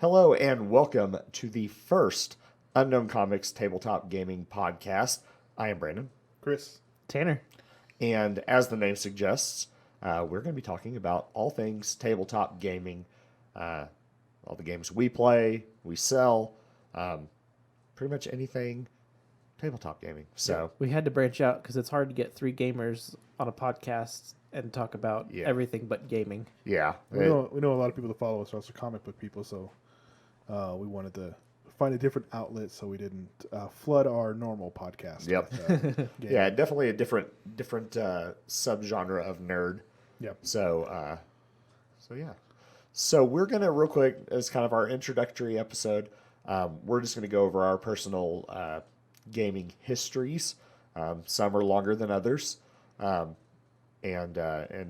Hello and welcome to the first Unknown Comics Tabletop Gaming Podcast. I am Brandon, Chris. Tanner. and as the name suggests, we're going to be talking about all things tabletop gaming, all the games we play, we sell, pretty much anything tabletop gaming. So, We had to branch out because it's hard to get three gamers on a podcast and talk about everything but gaming. yeah. We know a lot of people that follow us are also comic book people, so we wanted to find a different outlet so we didn't flood our normal podcast. Yep. With, Yeah, definitely a different subgenre of nerd. Yep. So yeah. So we're gonna real quick as kind of our introductory episode. We're just gonna go over our personal gaming histories. Some are longer than others, and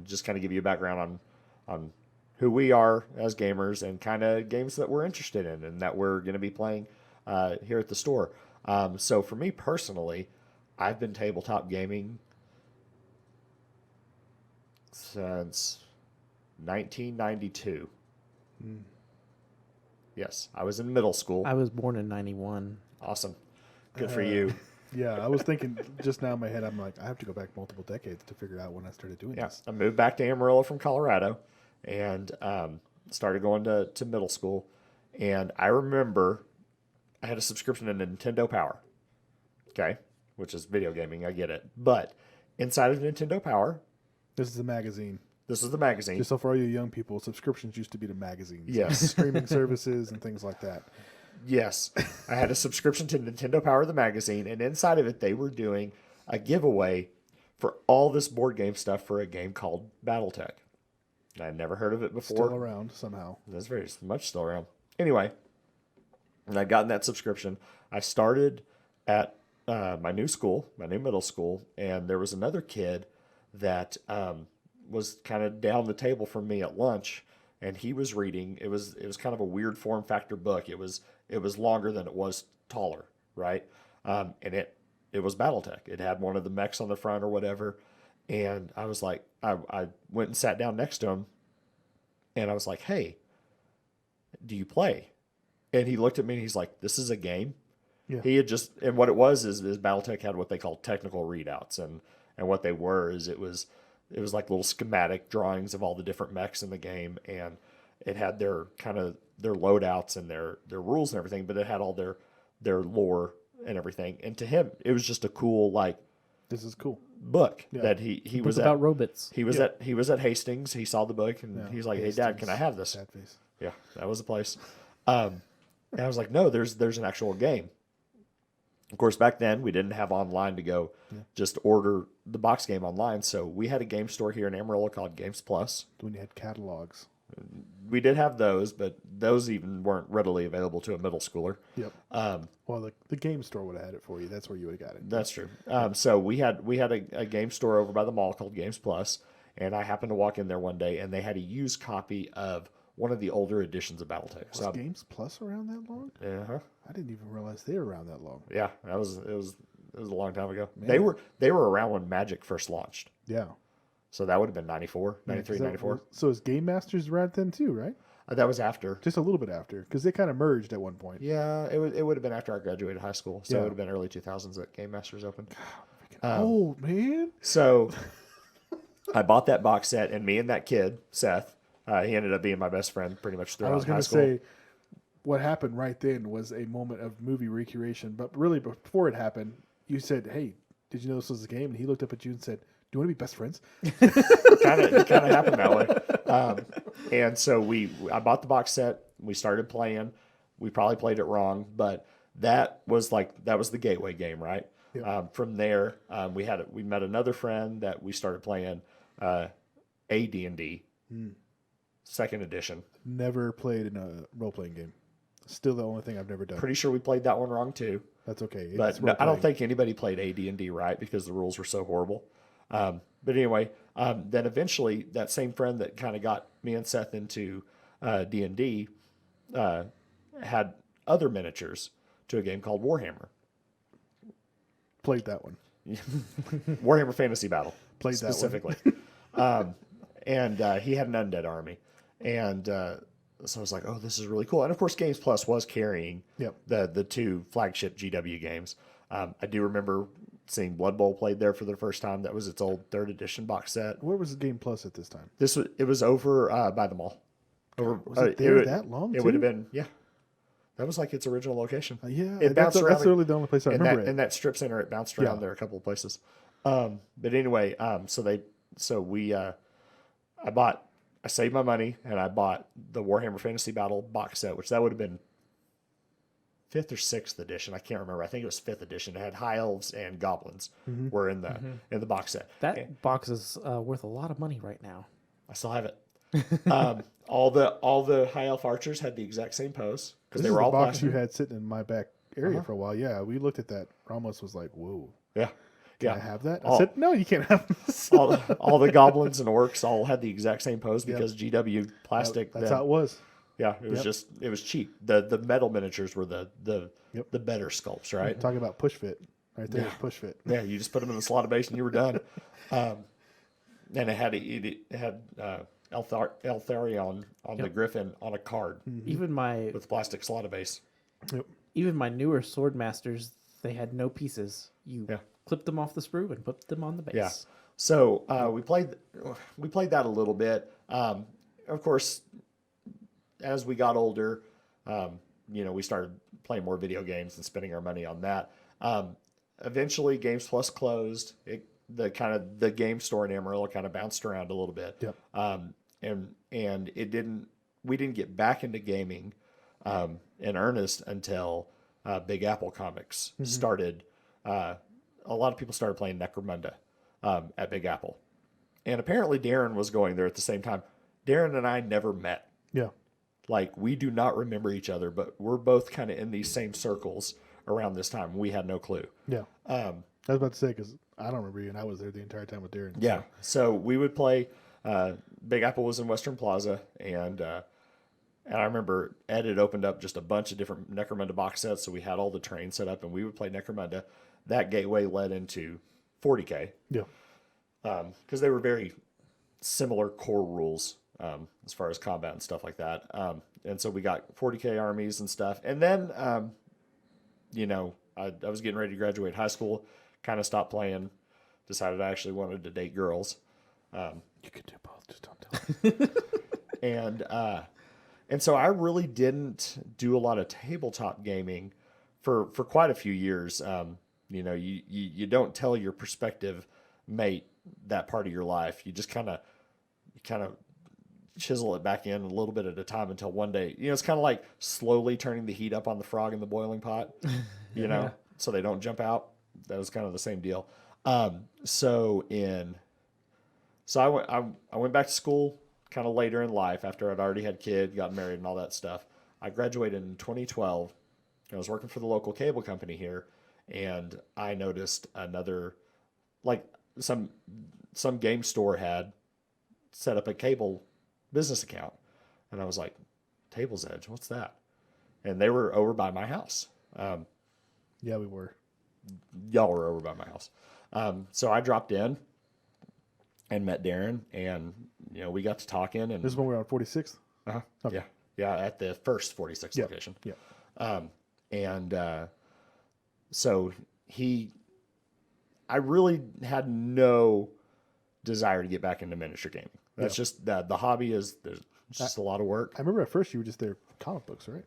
just kind of give you a background on who we are as gamers and kind of games that we're interested in and that we're going to be playing here at the store. So for me personally, I've been tabletop gaming since 1992. Yes, I was in middle school. I was born in 91. Awesome. Good for you. Yeah, I was thinking just now in my head, I'm like, I have to go back multiple decades to figure out when I started doing this. I moved back to Amarillo from Colorado and started going to middle school. And I remember I had a subscription to Nintendo Power, okay, which is video gaming. I get it. But inside of Nintendo Power, This is the magazine. this is the magazine. Just so for all you young people, subscriptions used to be to magazines. Yes. Streaming services and things like that. Yes, I had a subscription to Nintendo Power, the magazine, and inside of it, they were doing a giveaway for all this board game stuff for a game called BattleTech. I'd never heard of it before. Still around somehow. That's very much still around. Anyway, and I'd gotten that subscription. I started at my new school, my new middle school, and there was another kid that was kind of down the table from me at lunch, and he was reading. It was kind of a weird form factor book. It was longer than it was taller, right? And it was BattleTech. It had one of the mechs on the front or whatever. And I was like, I went and sat down next to him, and I was like, hey, do you play? And he looked at me and he's like, this is a game? Yeah. He had just, and what it was is BattleTech had what they called technical readouts. And what they were is it was like little schematic drawings of all the different mechs in the game. And it had their kind of their loadouts and their rules and everything, but it had all their lore and everything. And to him, it was just a cool, like, This is cool. book that he Book was about at. robots. He was at Hastings. He saw the book and he's like, "Hey, Dad, can I have this?" Sad face. Yeah, that was the place. And I was like, "No, there's an actual game." Of course, back then we didn't have online to go just order the box game online, so we had a game store here in Amarillo called Games Plus. When you had catalogs. We did have those, but those even weren't readily available to a middle schooler. Yep. Well, the game store would have had it for you. That's where you would have got it. That's true. So we had a game store over by the mall called Games Plus, and I happened to walk in there one day, and they had a used copy of one of the older editions of BattleTech. Was Games Plus around that long? Uh-huh. I didn't even realize they were around that long. Yeah, it was a long time ago. Man. They were around when Magic first launched. Yeah. So that would have been 94, 93, 94. So is Game Masters around then too, right? That was after. Just a little bit after, because they kind of merged at one point. Yeah, it would have been after I graduated high school. So it would have been early 2000s that Game Masters opened. Oh, man. So I bought that box set, and me and that kid, Seth, he ended up being my best friend pretty much I throughout was high going to school. say, what happened right then was a moment of movie recreation. But really, before it happened, you said, hey, did you know this was a game? And he looked up at you and said, do you want to be best friends? It kind of happened that way. And so I bought the box set. We started playing. We probably played it wrong, but that was the gateway game, right? Yep. From there, we met another friend that we started playing AD&D, second edition. Never played in a role-playing game. Still the only thing I've never done. Pretty sure we played that one wrong too. That's okay. But no, I don't think anybody played AD&D right because the rules were so horrible. But anyway, then eventually that same friend that kind of got me and Seth into D&D had other miniatures to a game called Warhammer. Played that one. Warhammer Fantasy Battle. Played that one. specifically. And he had an undead army. And I was like, oh, this is really cool. And of course, Games Plus was carrying Yep. the two flagship GW games. I do remember seeing Blood Bowl played there for the first time. That was its old 3rd edition box set. Where was the Game Plus at this time? It was over by the mall. Over, Was it there that long? It would have been, yeah. That was like its original location. Yeah, It that's bounced around really the only place I remember it. in that strip center. It bounced around there a couple of places. But anyway, I saved my money and I bought the Warhammer Fantasy Battle box set, which that would have been 5th or 6th edition. I can't remember. I think it was 5th edition. It had high elves and goblins were in the box set. That box is worth a lot of money right now. I still have it. All the high elf archers had the exact same pose because they were all box plastic. you had sitting in my back area for a while. Yeah, we looked at that. Ramos was like, "Whoa, Yeah, can I have that?" I said, "No, you can't have this." all the goblins and orcs all had the exact same pose because GW plastic. That's how it was. Yeah, it was it was cheap. The metal miniatures were the better sculpts, right? Talking about push fit, right there is push fit. Yeah, you just put them in the slotted base and you were done. And it had Eltharion on the Griffin on a card Even my with plastic slotted base. Yep. even my newer sword masters, they had no pieces. You clipped them off the sprue and put them on the base. Yeah. So we played that a little bit. Of course, as we got older, we started playing more video games and spending our money on that. Eventually, Games Plus closed. The game store in Amarillo kind of bounced around a little bit. Yep. And we didn't get back into gaming in earnest until Big Apple Comics started. A lot of people started playing Necromunda at Big Apple. And apparently Darren was going there at the same time. Darren and I never met. Yeah. Like, we do not remember each other, but we're both kind of in these same circles around this time. We had no clue. Yeah. I was about to say, because I don't remember you, and I was there the entire time with Darren. Yeah. So we would play. Big Apple was in Western Plaza, and I remember Ed had opened up just a bunch of different Necromunda box sets, so we had all the trains set up, and we would play Necromunda. That gateway led into 40K. Yeah. Because they were very similar core rules as far as combat and stuff like that. And so we got 40K armies and stuff. And then, I was getting ready to graduate high school, kind of stopped playing, decided I actually wanted to date girls. You could do both, just don't tell. And so I really didn't do a lot of tabletop gaming for quite a few years. You don't tell your prospective mate that part of your life. You just kind of chisel it back in a little bit at a time until one day, it's kind of like slowly turning the heat up on the frog in the boiling pot, so they don't jump out. That was kind of the same deal. So I went back to school kind of later in life after I'd already had kids, got married and all that stuff. I graduated in 2012. I was working for the local cable company here, and I noticed another, like some game store had set up a cable business account. And I was like, Table's Edge, what's that? And they were over by my house. Yeah, we were. Y'all were over by my house. So I dropped in and met Darren, and we got to talking. And this is when we were on 46th. Okay. Yeah, at the first 46 location. Yeah. So I really had no desire to get back into miniature gaming. That's just the hobby there's just a lot of work. I remember at first you were just there comic books, right?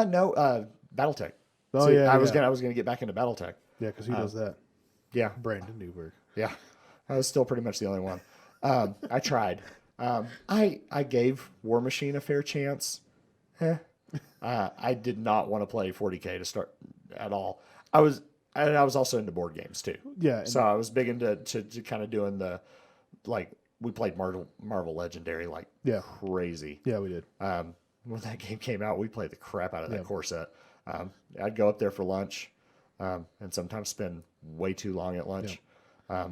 No, BattleTech. Oh, so yeah. I was gonna get back into BattleTech. Yeah, because he does that. Yeah. Brandon Newberg. Yeah. I was still pretty much the only one. I tried. I gave War Machine a fair chance. I did not want to play 40K to start at all. I was also into board games too. Yeah. So I was big into kind of doing we played Marvel Legendary crazy. Yeah, we did. When that game came out, we played the crap out of that core set. I'd go up there for lunch, and sometimes spend way too long at lunch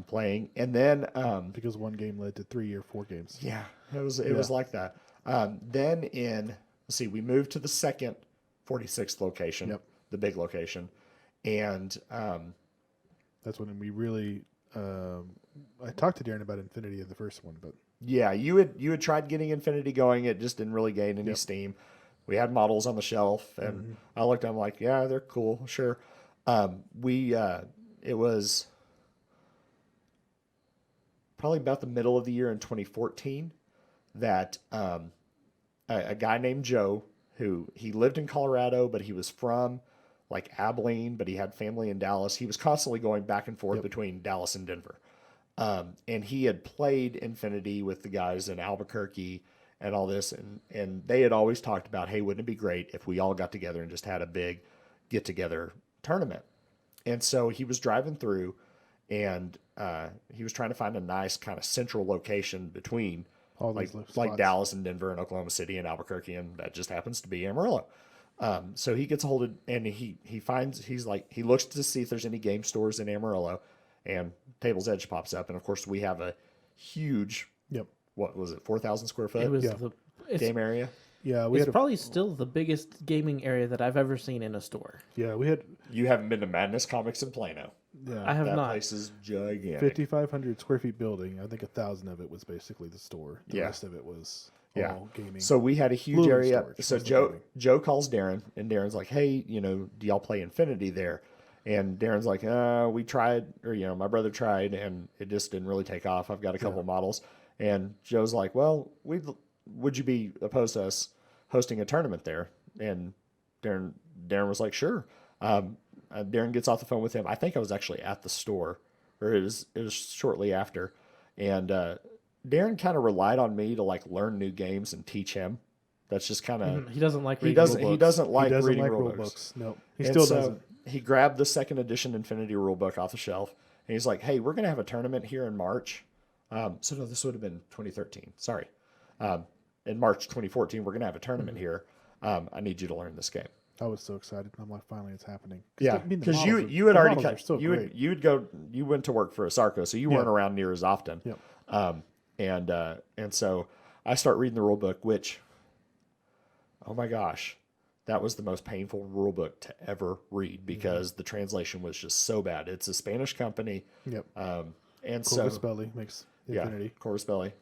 playing. And then because one game led to 3 or 4 games. Yeah, it was like that. Then we moved to the second 46th location, the big location, and that's when we really. I talked to Darren about Infinity in the first one, but Yeah, you had tried getting Infinity going. It just didn't really gain any steam. We had models on the shelf, and I looked. I'm like, yeah, they're cool, sure. It was probably about the middle of the year in 2014 that a guy named Joe, who he lived in Colorado, but he was from like Abilene, but he had family in Dallas. He was constantly going back and forth between Dallas and Denver. And he had played Infinity with the guys in Albuquerque and all this. And they had always talked about, hey, wouldn't it be great if we all got together and just had a big get together tournament? And so he was driving through and he was trying to find a nice kind of central location between All like these spots. like Dallas and Denver and Oklahoma City and Albuquerque, and that just happens to be Amarillo. So he gets a hold of, and he looks to see if there's any game stores in Amarillo, and Table's Edge pops up, and of course we have a huge, Yep. what was it, 4,000 square foot It was Yeah. game area. Yeah, we It's had probably still the biggest gaming area that I've ever seen in a store. we had You haven't been to Madness Comics in Plano. I have That not. place is gigantic. 5,500 square feet building. I think 1,000 of it was basically the store. The Yeah. rest of it was Yeah. all gaming. So we had a huge Movie area. storage, So wasn't Joe gaming. Joe calls Darren, and Darren's like, "Hey, do y'all play Infinity there?" And Darren's like, "We tried, or my brother tried, and it just didn't really take off. I've got a couple models." And Joe's like, "Well, would you be opposed to us hosting a tournament there?" And Darren was like, "Sure." Darren gets off the phone with him. I think I was actually at the store, or it was shortly after, and Darren kind of relied on me to like learn new games and teach him. That's just kind of He doesn't like he reading doesn't rule he books. doesn't like he doesn't reading like rule rule books. books. No, he And still so doesn't. He grabbed the second edition Infinity rule book off the shelf, and he's like, "Hey, we're gonna have a tournament here in March." So no, this would have been 2013. Sorry, in March 2014, we're gonna have a tournament here. I need you to learn this game. I was so excited. I'm like, finally, it's happening. Yeah, I mean, the because models you had the already models are cut. still great. You went to work for Asarco, so you weren't around near as often. Yep. And so I start reading the rule book, which, oh my gosh, that was the most painful rule book to ever read because the translation was just so bad. It's a Spanish company. Yep. And Corvus so Belli makes Infinity. Corvus Belli.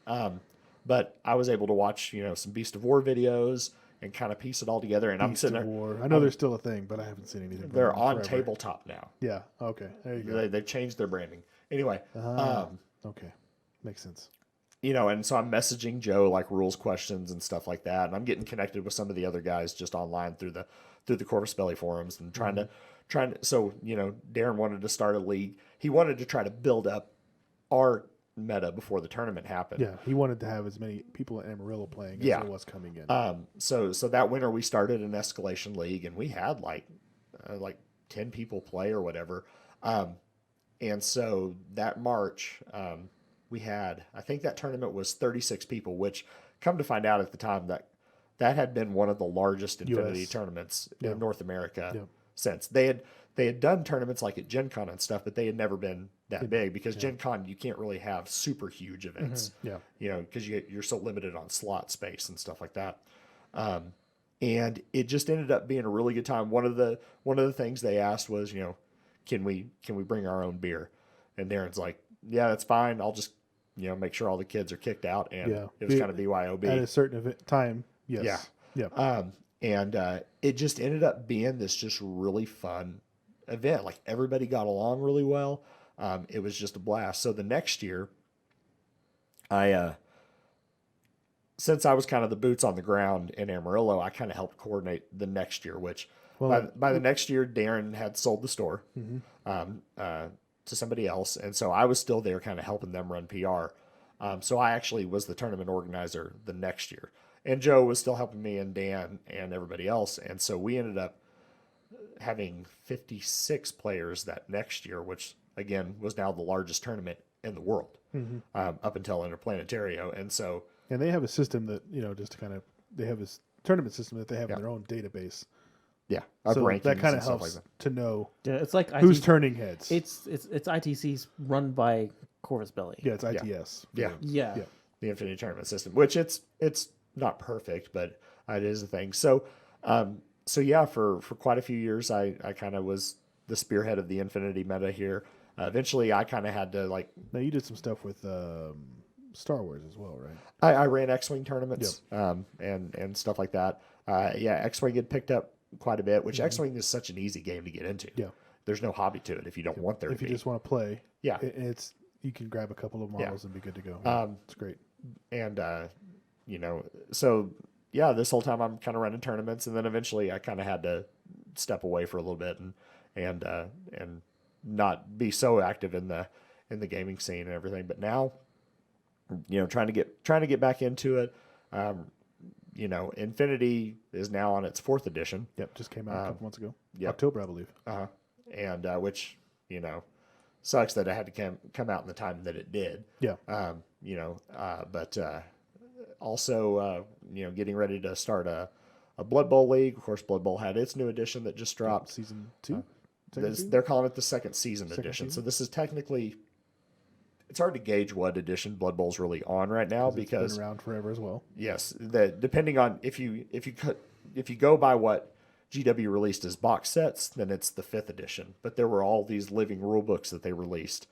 But I was able to watch, some Beast of War videos and kind of piece it all together. And I'm Beast sitting of there. War. I know there's still a thing, but I haven't seen anything. from They're them on forever. tabletop now. Yeah. Okay. There you go. They've changed their branding. Anyway, Okay. Makes sense. and so I'm messaging Joe like rules questions and stuff like that, and I'm getting connected with some of the other guys just online through the Corvus Belli forums and trying to. So Darren wanted to start a league. He wanted to try to build up our meta before the tournament happened. Yeah. He wanted to have as many people in Amarillo playing as there was coming in. So that winter we started an escalation league, and we had like 10 people play or whatever. And so that March, we had, I think that tournament was 36 people, which come to find out at the time that had been one of the largest Infinity US. tournaments Yeah. in North America Yeah. since. They had done tournaments like at Gen Con and stuff, but they had never been that big because Gen Con, you can't really have super huge events, Yeah. because you're so limited on slot space and stuff like that. And it just ended up being a really good time. One of the things they asked was, can we bring our own beer? And Darren's like, yeah, that's fine. I'll just, make sure all the kids are kicked out. And it was kind of BYOB. At a certain time, yes. Yeah. And it just ended up being this just really fun event. Like everybody got along really well. It was just a blast. So the next year, since I was kind of the boots on the ground in Amarillo, I kind of helped coordinate the next year, which by the next year, Darren had sold the store to somebody else. And so I was still there kind of helping them run PR. So I actually was the tournament organizer the next year. And Joe was still helping me and Dan and everybody else. And so we ended up having 56 players that next year, which again was now the largest tournament in the world up until Interplanetario. And so, and they have a system that, just to kind of, they have this tournament system that they have in their own database. of So rankings that kind and of stuff helps like that. to know Yeah, it's like who's ITC. turning heads. It's ITC's run by Corvus Belli. Yeah, it's ITS. Yeah. Yeah. Yeah. The Infinity Tournament system, which it's not perfect, but it is a thing. So, for quite a few years, I kind of was the spearhead of the Infinity meta here. Eventually, I kind of had to Now you did some stuff with Tabletop Simulator. Didn't you? like, Star Wars as well, right? I ran X-Wing tournaments and stuff like that. Yeah, X-Wing had picked up quite a bit, which X-Wing is such an easy game to get into. Yeah. There's no hobby to it if you don't want there to If you be. just want to play, Yeah. it's you can grab a couple of models and be good to go. It's great. And so yeah, this whole time I'm kind of running tournaments, and then eventually I kind of had to step away for a little bit and not be so active in the gaming scene and everything. But now, trying to get back into it. Infinity is now on its 4th edition. Yep, just came out a couple months ago. Yep. October, I believe. And which sucks that it had to come out in the time that it did. Yeah. But also getting ready to start a Blood Bowl league. Of course, Blood Bowl had its new edition that just dropped. Season 2. They're calling it the second season edition. So this is technically, it's hard to gauge what edition Blood Bowl's really on right now because it's been around forever as well. Yes, depending on if you go by what GW released as box sets, then it's the 5th edition. But there were all these living rule books that they released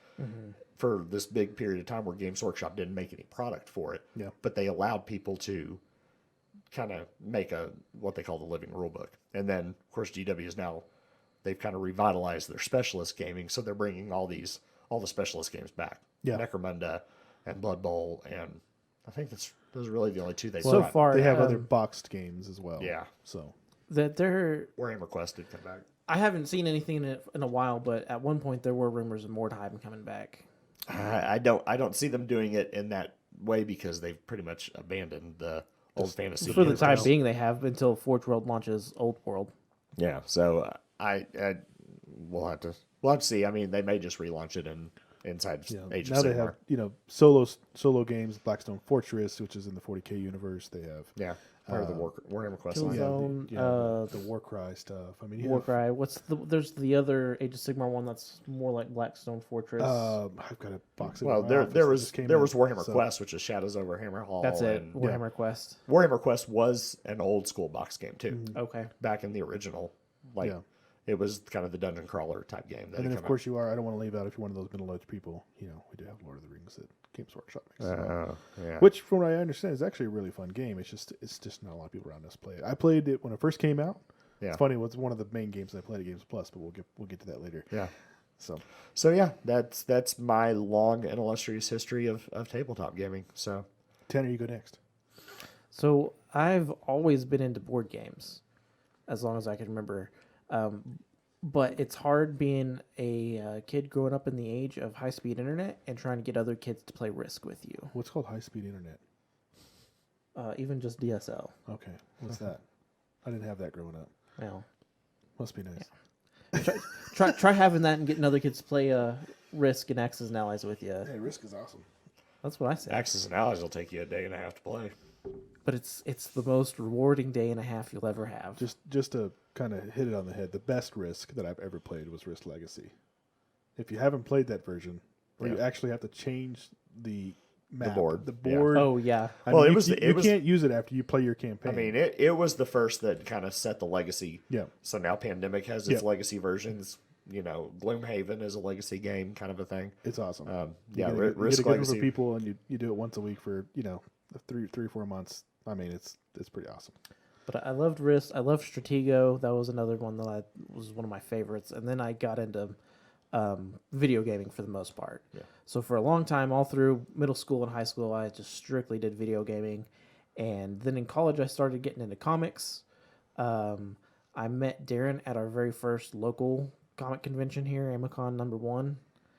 for this big period of time where Games Workshop didn't make any product for it. Yeah. But they allowed people to kind of make what they call the living rule book. And then, of course, GW is now, they've kind of revitalized their specialist gaming, so they're bringing all the specialist games back. Yeah. Necromunda and Blood Bowl, and I think those are really the only 2 they So brought. far, They have other boxed games as well. Yeah. So that they're. Warhammer Quest did come back. I haven't seen anything in a while, but at one point there were rumors of Mordheim coming back. I don't see them doing it in that way because they've pretty much abandoned the old fantasy. For the time being, they have until Forge World launches Old World. Yeah, so we'll have to see. I mean, they may just relaunch it inside Age of now Sigmar. they have solo games, Blackstone Fortress, which is in the 40K universe. They have part of the Warhammer Quest Killzone, line. the Warcry stuff. I mean, Warcry. There's the other Age of Sigmar one that's more like Blackstone Fortress. I've got a box. Well, there was Warhammer Quest, which is Shadows over Hammerhall. That's it. and Warhammer Quest. Warhammer Quest was an old school box game too. Okay. Back in the original, it was kind of the dungeon crawler type game. And then, of course, I don't want to leave out if you're one of those middle-aged people. We do have Lord of the Rings that Games Workshop makes. Which, from what I understand, is actually a really fun game. It's just not a lot of people around us play it. I played it when it first came out. Yeah. It's funny. It was one of the main games I played at Games Plus, but we'll get to that later. Yeah. So yeah, that's my long and illustrious history of tabletop gaming. So, Tanner, you go next. So I've always been into board games, as long as I can remember. But it's hard being a kid growing up in the age of high-speed internet and trying to get other kids to play Risk with you. What's called high-speed internet? Even just DSL. Okay, what's that? I didn't have that growing up. Well, must be nice. Yeah. Try having that and getting other kids to play Risk and Axis and Allies with you. Hey, Risk is awesome. That's what I said. Axis and Allies will take you a day and a half to play. But it's the most rewarding day and a half you'll ever have. Just to kind of hit it on the head, the best Risk that I've ever played was Risk Legacy. If you haven't played that version, where you actually have to change the map, the board. Oh yeah. You can't use it after you play your campaign. I mean, it was the first that kind of set the legacy. Yeah. So now Pandemic has its legacy versions. Gloomhaven is a legacy game, kind of a thing. It's awesome. Risk Legacy for people, and you do it once a week for 3 or 4 months. I mean, it's pretty awesome. But I loved Risk. I loved Stratego. That was another one that was one of my favorites. And then I got into video gaming for the most part. Yeah. So for a long time, all through middle school and high school, I just strictly did video gaming. And then in college, I started getting into comics. I met Darren at our very first local comic convention here, Amicon #1.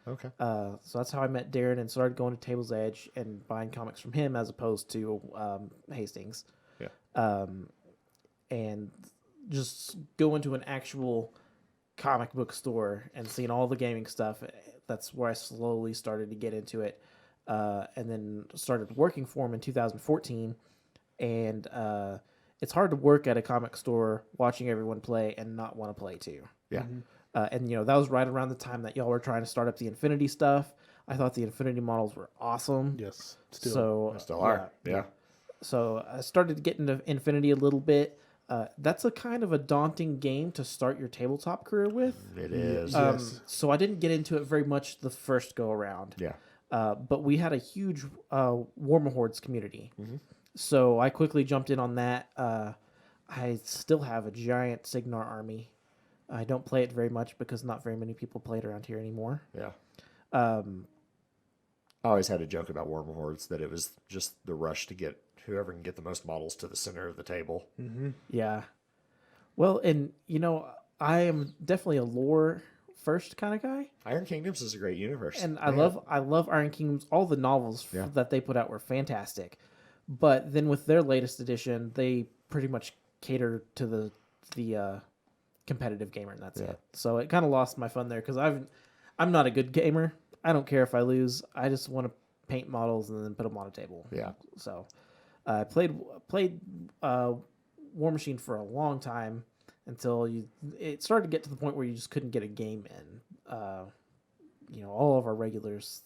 Okay. So that's how I met Darren and started going to Table's Edge and buying comics from him as opposed to Hastings. Yeah. And just going to an actual comic book store and seeing all the gaming stuff. That's where I slowly started to get into it. And then started working for him in 2014. And it's hard to work at a comic store watching everyone play and not want to play too. Yeah. And that was right around the time that y'all were trying to start up the Infinity stuff. I thought the Infinity models were awesome. Yes. Still are. Yeah. So I started to get into Infinity a little bit. That's a kind of a daunting game to start your tabletop career with. It is. So I didn't get into it very much the first go around. Yeah. But we had a huge Warmer Hordes community. So I quickly jumped in on that. I still have a giant Signar army. I don't play it very much because not very many people play it around here anymore. Yeah. I always had a joke about Warmer Hordes that it was just the rush to get whoever can get the most models to the center of the table. Yeah. Well, and I am definitely a lore first kind of guy, Iron Kingdoms is a great universe. and I love Iron Kingdoms. All the novels that they put out were fantastic, but then with their latest edition, they pretty much cater to the competitive gamer, and that's it. So it kind of lost my fun there because I'm not a good gamer. I don't care if I lose. I just want to paint models and then put them on a table. Yeah. So I played War Machine for a long time until it started to get to the point where you just couldn't get a game in. All of our regulars.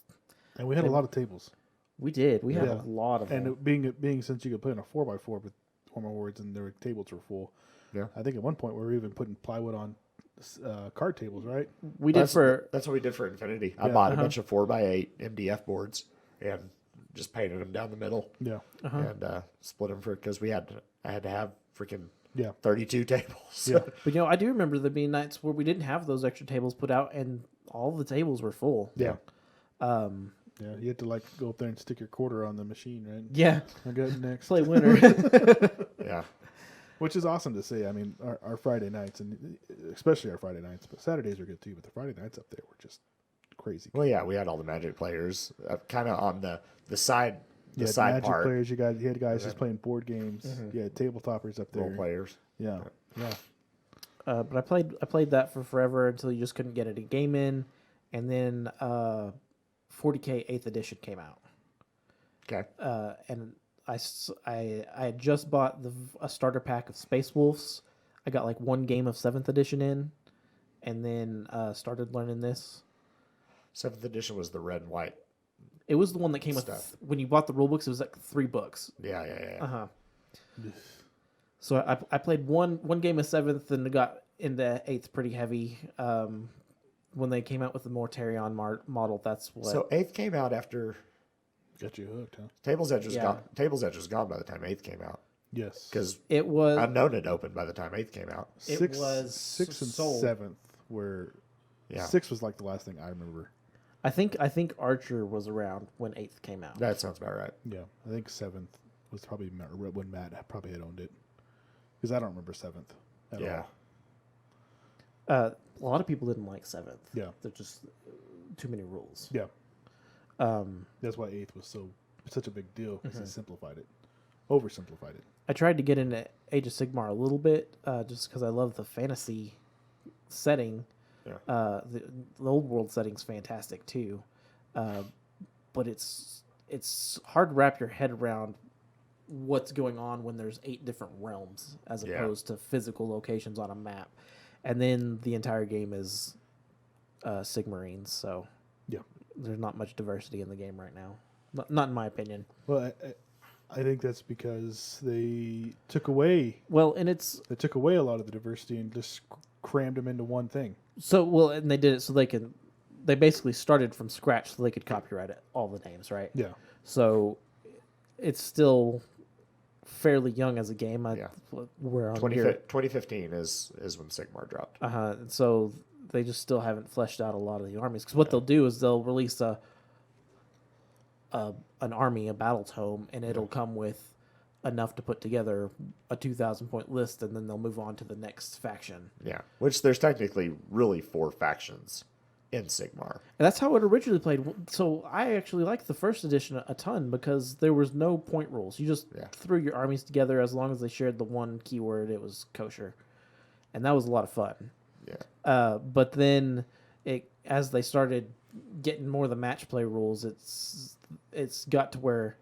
And we had a lot of tables. We did. We had a lot of them. And being since you could play on a 4x4 with Warmer Words and their tables were full. Yeah. I think at one point we were even putting plywood on card tables, right? We did that's what we did for Infinity. I bought a bunch of 4x8 MDF boards and just painted them down the middle. Yeah. And split them because I had to have freaking Yeah. 32 tables. Yeah. But I do remember there being nights where we didn't have those extra tables put out, and all the tables were full. Yeah. Yeah, you had to go up there and stick your quarter on the machine, right? Yeah. I got next. Play winner. Yeah. Which is awesome to see. I mean, our Friday nights, and especially our Friday nights, but Saturdays are good too. But the Friday nights up there were just crazy. Well, yeah, we had all the Magic players kind of on the side. The side Magic part. players. You had guys just playing board games. You had tabletoppers up there. Role players. Yeah. Yeah. But I played that for forever until you just couldn't get a game in, and then 40K 8th edition came out. Okay. And I had just bought a starter pack of Space Wolves. I got one game of 7th edition in, and then started learning this. 7th edition was the red and white. It was the one that came with when you bought the rule books. It was 3 books. Yeah. So I played one game of 7th and got into 8th pretty heavy. When they came out with the Mortarion model, that's what. So 8th came out after. Got you hooked, huh? Tables Edge was gone. Tables Edge was gone by the time 8th came out. Yes. Because it was Unknown had opened by the time 8th came out. It was 6 and sold. 7th were. Yeah. 6 was the last thing I remember. I think Archer was around when 8th came out. That sounds about right. Yeah, I think 7th was probably when Matt probably had owned it. Because I don't remember 7th at all. A lot of people didn't like 7th. Yeah. There's just too many rules. Yeah. That's why 8th was such a big deal, because it simplified it. Oversimplified it. I tried to get into Age of Sigmar a little bit, just because I love the fantasy setting. Yeah. The old world setting's fantastic too, but it's hard to wrap your head around what's going on when there's 8 different realms as opposed to physical locations on a map, and then the entire game is Sigmarines. So there's not much diversity in the game right now, not in my opinion. Well, I think that's because they took away. Well, and they took away a lot of the diversity and just crammed them into one thing. So, and they did it so they basically started from scratch so they could copyright all the names, right? Yeah. So it's still fairly young as a game. We're on 2015 is when Sigmar dropped. So they just still haven't fleshed out a lot of the armies. Because what they'll do is they'll release an army, a battle tome, and it'll come with enough to put together a 2,000 point list, and then they'll move on to the next faction. Yeah, which there's technically really 4 factions in Sigmar. And that's how it originally played. So I actually liked the first edition a ton because there was no point rules. You just threw your armies together as long as they shared the one keyword. It was kosher, and that was a lot of fun. Yeah. But then as they started getting more of the match play rules, it's got to where.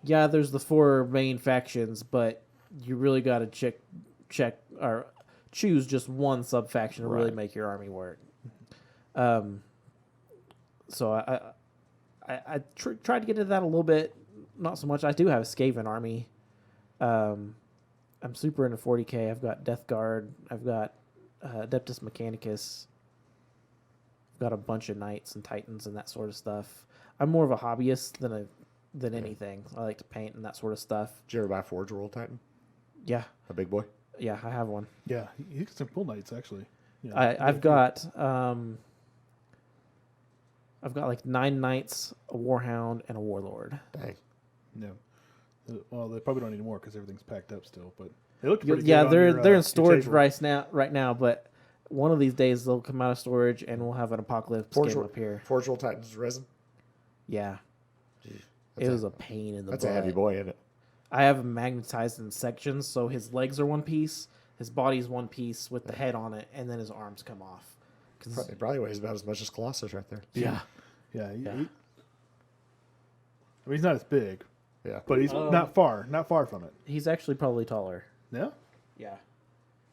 Yeah, there's the 4 main factions, but you really got to check or choose just one sub faction to really make your army work. So I tried to get into that a little bit, not so much. I do have a Skaven army. I'm super into 40K. I've got Death Guard. I've got Adeptus Mechanicus. I've got a bunch of Knights and Titans and that sort of stuff. I'm more of a hobbyist than anything. I like to paint and that sort of stuff. Did you ever buy Forge World Titan? Yeah, A big boy? yeah, I have one. Yeah, you get some cool Knights actually. Yeah, I've got like 9 Knights, a Warhound, and a Warlord. Dang. No. Well, they probably don't need more because everything's packed up still. But they look pretty Yeah, good. they're in storage table. right now. But one of these days they'll come out of storage and we'll have an apocalypse game up here. Forge World Titan's resin? Yeah, Jeez, it was a pain in the butt. That's a heavy boy, isn't it? I have him magnetized in sections, so his legs are one piece, his body's one piece with the head on it, and then his arms come off. It probably weighs about as much as Colossus right there. Yeah. Yeah. I mean, he's not as big, Yeah. but he's not far from it. He's actually probably taller. Yeah. Yeah.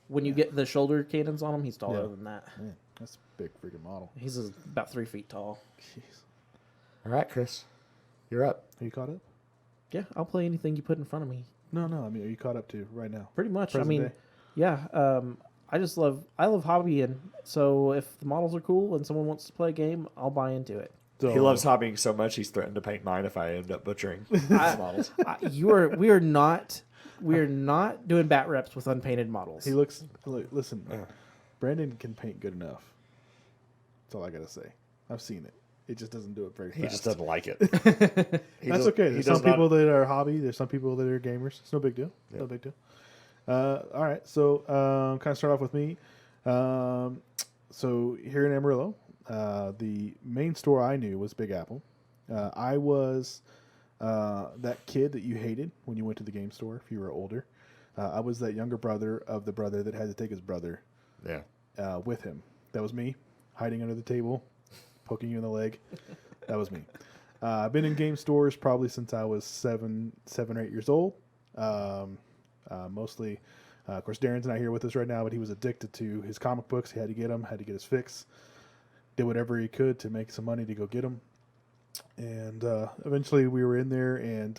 When you get the shoulder cannons on him, he's taller Yeah. than that. Man, that's a big freaking model. He's about 3 feet tall. Jeez. All right, Chris. You're up. Are you caught up? Yeah, I'll play anything you put in front of me. No. I mean, are you caught up to right now? Pretty much. Present I mean, day? yeah. I love hobbying. So if the models are cool and someone wants to play a game, I'll buy into it. So, He loves hobbying so much he's threatened to paint mine if I end up butchering his models. We are not doing bat reps with unpainted models. Listen, Brandon can paint good enough. That's all I gotta say. I've seen it. It just doesn't do it very fast. He just doesn't like it. That's okay. There's some people that are hobby. There's some people that are gamers. It's no big deal. Yeah. No big deal. All right. So kind of start off with me. So here in Amarillo, the main store I knew was Big Apple. I was that kid that you hated when you went to the game store if you were older. I was that younger brother of the brother that had to take his brother with him. That was me, hiding under the table, poking you in the leg. That was me. I've been in game stores probably since I was 7 or 8 years old. Mostly, of course, Darren's not here with us right now, but he was addicted to his comic books. He had to get them, had to get his fix. Did whatever he could to make some money to go get them. And eventually we were in there, and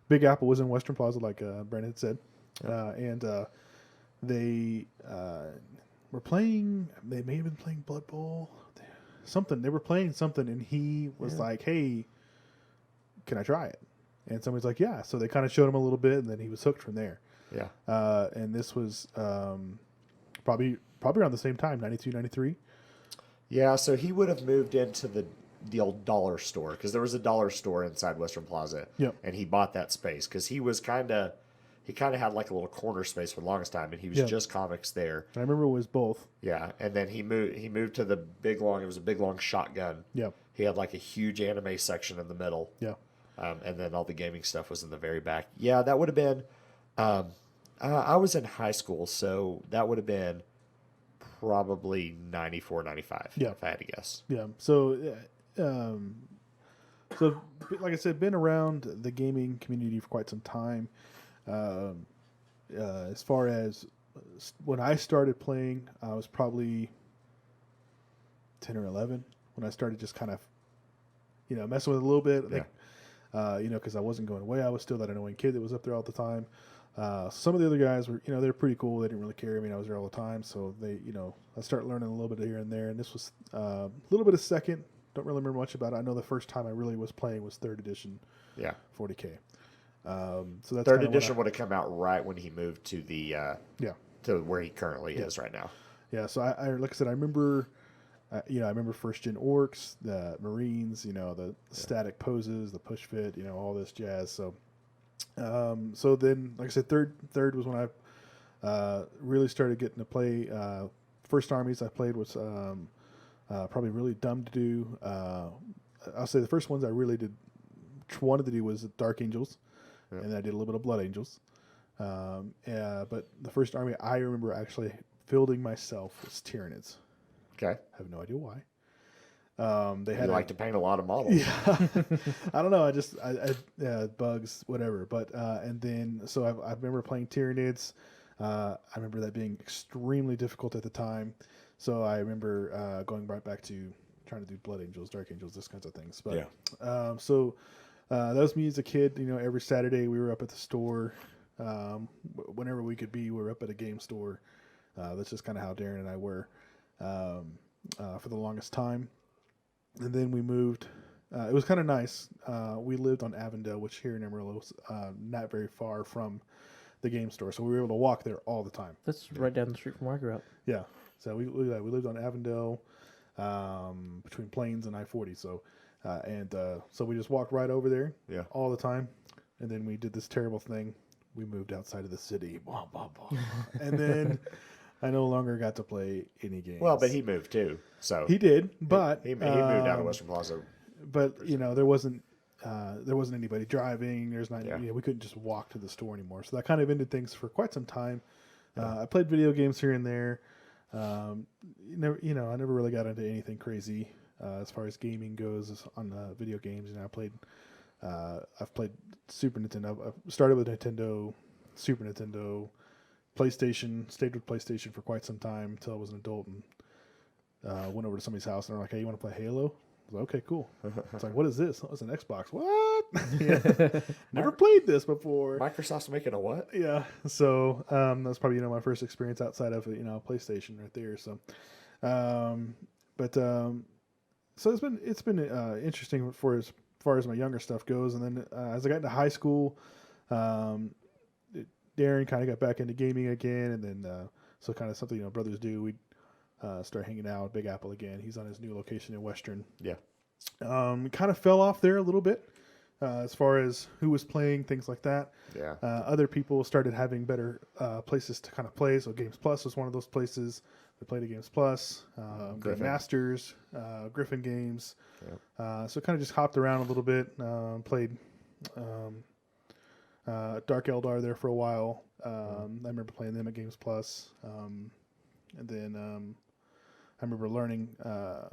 Big Apple was in Western Plaza, like Brandon had said. And they were playing, they may have been playing Blood Bowl. Something. They were playing something, and he was like, hey, can I try it? And somebody's like, yeah. So they kind of showed him a little bit, and then he was hooked from there. Yeah. And this was probably around the same time, 92, 93. Yeah, so he would have moved into the old dollar store because there was a dollar store inside Western Plaza. Yep. And he bought that space because he kind of had like a little corner space for the longest time, and he was just comics there. I remember it was both. Yeah, and then he moved to the big long. It was a big long shotgun. Yeah. He had like a huge anime section in the middle. Yeah. And then all the gaming stuff was in the very back. Yeah, that would have been. I was in high school, so that would have been probably 94, 95. Yeah. If I had to guess. Yeah. So, like I said, been around the gaming community for quite some time. As far as when I started playing, I was probably 10 or 11 when I started just kind of, messing with it a little bit. Because I wasn't going away. I was still that annoying kid that was up there all the time. Some of the other guys were, they're pretty cool. They didn't really care. I mean, I was there all the time. So they, I started learning a little bit here and there. And this was a little bit of second. Don't really remember much about it. I know the first time I really was playing was 3rd edition. Yeah. 40K. So that's 3rd edition would have come out right when he moved to the to where he currently is right now. Yeah. So I like I said, I remember. I remember first gen orcs, the Marines, the static poses, the push fit, all this jazz. So, so then, like I said, third was when I really started getting to play. First armies I played was probably really dumb to do. I'll say the first ones I really wanted to do was Dark Angels, and then I did a little bit of Blood Angels. But the first army I remember actually fielding myself was Tyranids. Okay. I have no idea why. They had like to paint a lot of models. Yeah. I don't know. I bugs, whatever. But and then so I remember playing Tyranids. I remember that being extremely difficult at the time. So I remember going right back to trying to do Blood Angels, Dark Angels, those kinds of things. But so that was me as a kid. Every Saturday we were up at the store. Whenever we could be, we were up at a game store. That's just kind of how Darren and I were. for the longest time. And then we moved. It was kind of nice. We lived on Avondale, which here in Amarillo is not very far from the game store, so we were able to walk there all the time. That's right down the street from where I grew up. Yeah, so we lived on Avondale, between Plains and I-40. So so we just walked right over there, all the time. And then we did this terrible thing. We moved outside of the city, blah blah blah, and then I no longer got to play any games. Well, but he moved too, so he did, but he moved out of Western Plaza. But there wasn't anybody driving. There's not. We couldn't just walk to the store anymore. So that kind of ended things for quite some time. I played video games here and there. I never really got into anything crazy as far as gaming goes on video games. I've played Super Nintendo. I started with Nintendo, Super Nintendo, PlayStation. Stayed with PlayStation for quite some time until I was an adult and went over to somebody's house and they're like, "Hey, you want to play Halo?" I was like, "Okay, cool." It's like, "What is this?" Oh, it's an Xbox. What? Never played this before. Microsoft's making a what? Yeah. So that's probably my first experience outside of PlayStation right there. So, so it's been interesting for as far as my younger stuff goes. And then as I got into high school, Darren kind of got back into gaming again, and then so kind of something brothers do. We start hanging out at Big Apple again. He's on his new location in Western. Yeah. Kind of fell off there a little bit as far as who was playing, things like that. Yeah. Other people started having better places to kind of play. So Games Plus was one of those places. We played at Games Plus, Game Masters, Griffin Games. Yep. So kind of just hopped around a little bit. Played Dark Eldar there for a while. I remember playing them at Games Plus. And then I remember learning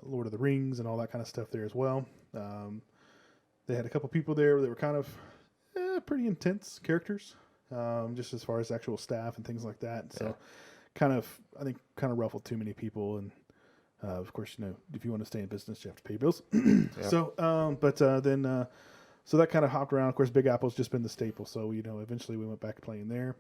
Lord of the Rings and all that kind of stuff there as well. They had a couple people there that were kind of pretty intense characters, just as far as actual staff and things like that. So I think kind of ruffled too many people. And of course, if you want to stay in business, you have to pay bills. So, so that kind of hopped around. Of course, Big Apple's just been the staple. So, eventually we went back to playing there.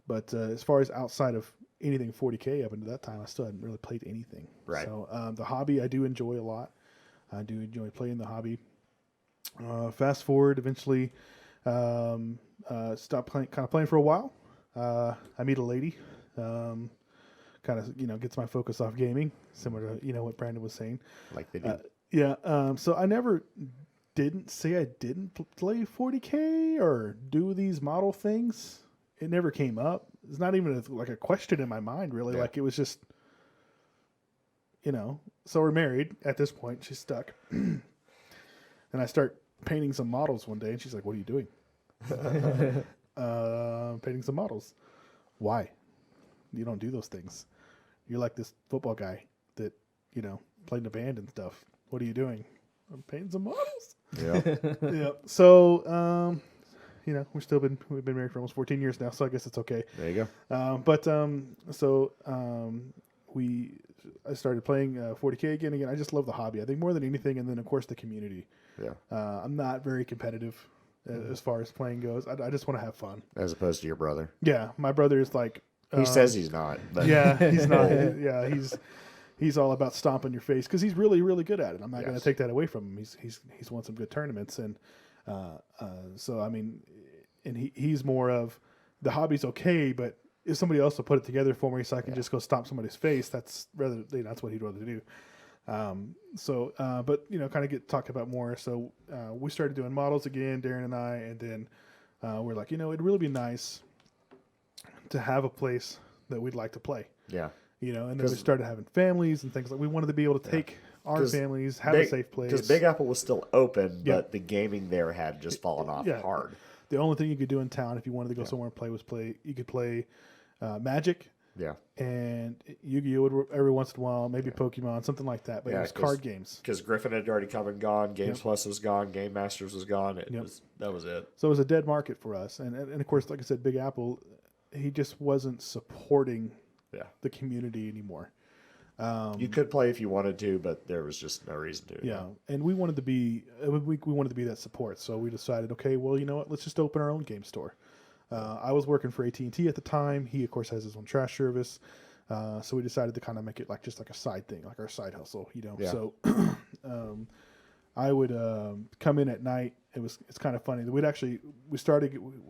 But as far as outside of anything 40K up until that time, I still hadn't really played anything. Right. So the hobby I do enjoy a lot. I do enjoy playing the hobby. Fast forward, eventually stopped playing for a while. I meet a lady, kind of gets my focus off gaming, similar to what Brandon was saying. Like they do. So I didn't say I didn't play 40K or do these model things. It never came up. It's not even a question in my mind, really. Yeah. Like, it was just, So we're married at this point. She's stuck. And I start painting some models one day, and she's like, "What are you doing?" Painting some models. Why? You don't do those things. You're like this football guy that, played in a band and stuff. What are you doing? I'm painting some models. Yeah. Yeah. So, we've been married for almost 14 years now, so I guess it's okay. There you go. I started playing 40K again. I just love the hobby. I think more than anything, and then of course the community. Yeah. I'm not very competitive as far as playing goes. I just want to have fun. As opposed to your brother. Yeah, my brother is like. He says he's not. But. Yeah, he's not. Yeah, he's all about stomping your face because he's really, really good at it. I'm not going to take that away from him. He's won some good tournaments, and so I mean, and he's more of the hobby's okay, but if somebody else will put it together for me so I can just go stomp somebody's face, that's what he'd rather do. But kind of talk about more. So we started doing models again, Darren and I, and then we're like, it'd really be nice to have a place that we'd like to play. Yeah. And then we started having families and things like we wanted to be able to take our families, have a safe place. Because Big Apple was still open, but the gaming there had just fallen off hard. The only thing you could do in town if you wanted to go somewhere and play was you could play Magic. Yeah. And Yu-Gi-Oh! Every once in a while, maybe Pokemon, something like that. But it was card games. Because Griffin had already come and gone. Games Plus was gone. Game Masters was gone. That was it. So it was a dead market for us. And of course, like I said, Big Apple, he just wasn't supporting the community anymore. You could play if you wanted to, but there was just no reason to. Yeah, and we wanted to be that support. So we decided, okay, well, you know what? Let's just open our own game store. I was working for AT&T at the time. He, of course, has his own trash service. So we decided to kind of make it like just like a side thing, like our side hustle, you know. Yeah. So I would come in at night. It's kind of funny. We had a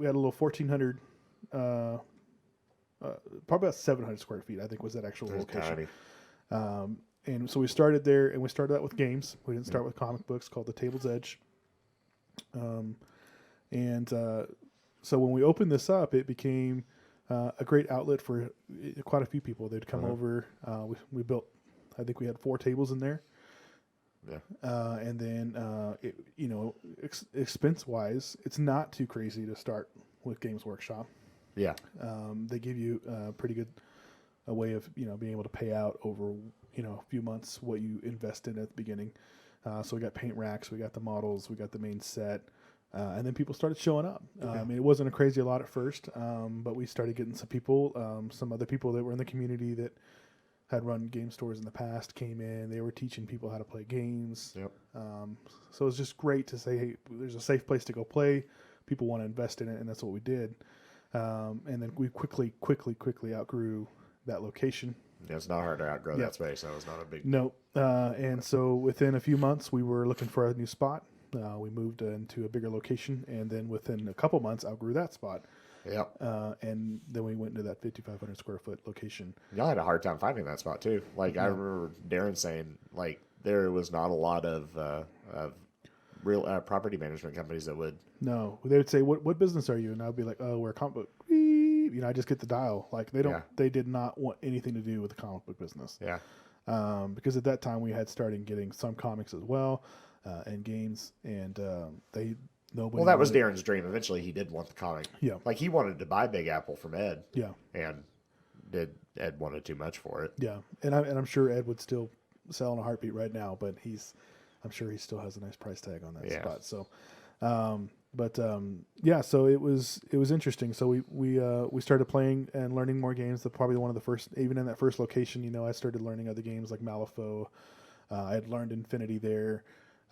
little 1,400, probably about 700 square feet, I think was that actual It's location. tiny. And so we started there, and we started out with games. We didn't start with comic books, called The Table's Edge. So when we opened this up, it became a great outlet for quite a few people. They'd come over. We built, I think we had 4 tables in there. Yeah. And then, expense wise, it's not too crazy to start with Games Workshop. Yeah. They give you a pretty good a way of being able to pay out over a few months what you invest in at the beginning. So we got paint racks, we got the models, we got the main set, and then people started showing up. I mean, it wasn't a crazy lot at first, but we started getting some people, some other people that were in the community that had run game stores in the past came in. They were teaching people how to play games. Yep. So it was just great to say, hey, there's a safe place to go play. People want to invest in it, and that's what we did. And then we quickly outgrew that location. Yeah, it's not hard to outgrow that space. That was not a big... No. And so within a few months, we were looking for a new spot. We moved into a bigger location, and then within a couple months, outgrew that spot. Yeah. And then we went into that 5,500 square foot location. Y'all had a hard time finding that spot, too. Like, I remember Darren saying, like, there was not a lot of real property management companies that would... No. They would say, what business are you? And I'd be like, oh, we're a comic book. I just get the dial. Like, they did not want anything to do with the comic book business. Yeah. Because at that time we had started getting some comics as well, and games, and nobody. Well, that was Darren's dream. Eventually, he did want the comic. Yeah. Like, he wanted to buy Big Apple from Ed. Yeah. And Ed wanted too much for it. Yeah, and I'm sure Ed would still sell in a heartbeat right now, but I'm sure he still has a nice price tag on that spot. So, so it was interesting. So we started playing and learning more games. Probably one of the first, even in that first location, I started learning other games like Malifaux. I had learned Infinity there.